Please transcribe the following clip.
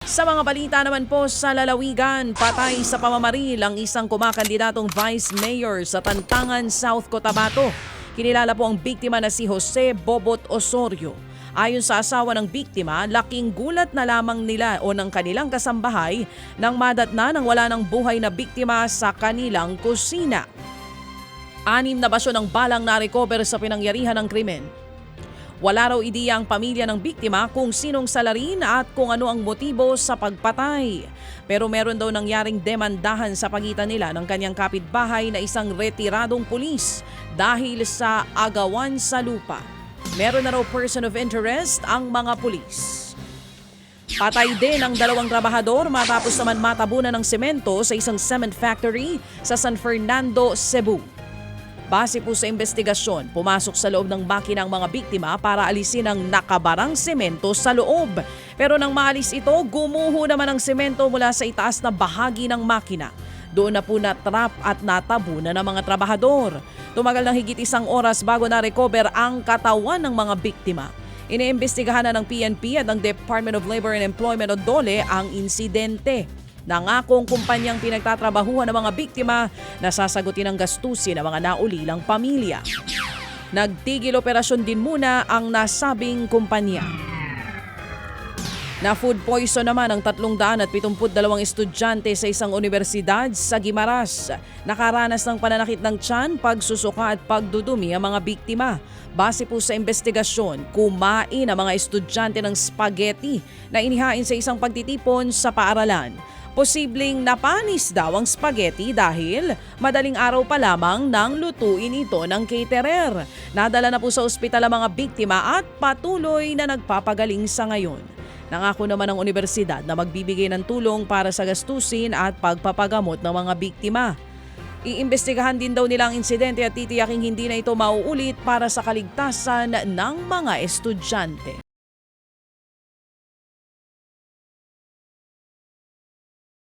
Sa mga balita naman po sa lalawigan, patay sa pamamaril ang isang kumakandidatong Vice Mayor sa Tantangan, South Cotabato. Kinilala po ang biktima na si Jose Bobot Osorio. Ayon sa asawa ng biktima, laking gulat na lamang nila o ng kanilang kasambahay nang madatna ng wala ng buhay na biktima sa kanilang kusina. 6 na basyo ng balang na-recover sa pinangyarihan ng krimen. Wala raw ideya ang pamilya ng biktima kung sinong salarin at kung ano ang motibo sa pagpatay. Pero meron daw nangyaring demandahan sa pagitan nila ng kanyang kapitbahay na isang retiradong pulis dahil sa agawan sa lupa. Meron na raw person of interest ang mga pulis. Patay din ang 2 trabahador matapos naman matabunan ng semento sa isang cement factory sa San Fernando, Cebu. Base po sa investigasyon, pumasok sa loob ng makina ang mga biktima para alisin ang nakabarang semento sa loob. Pero nang maalis ito, gumuho naman ang semento mula sa itaas na bahagi ng makina. Doon na po natrap at natabunan ng mga trabahador. Tumagal ng higit 1 oras bago na-recover ang katawan ng mga biktima. Iniimbestigahan na ng PNP at ng Department of Labor and Employment o DOLE ang insidente. Nangakong kumpanyang pinagtatrabahuhan ng mga biktima na sasagutin ang gastusin ng mga naulilang pamilya. Nagtigil operasyon din muna ang nasabing kumpanya. Na food poison naman ang 372 estudyante sa isang universidad sa Guimaras. Nakaranas ng pananakit ng tiyan, pagsusuka at pagdudumi ang mga biktima. Base po sa investigasyon, kumain ang mga estudyante ng spaghetti na inihain sa isang pagtitipon sa paaralan. Posibleng napanis daw ang spaghetti dahil madaling araw pa lamang nang lutuin ito ng caterer. Nadala na po sa ospital ang mga biktima at patuloy na nagpapagaling sa ngayon. Nangako naman ang universidad na magbibigay ng tulong para sa gastusin at pagpapagamot ng mga biktima. Iimbestigahan din daw nila ang insidente at titiyaking hindi na ito mauulit para sa kaligtasan ng mga estudyante.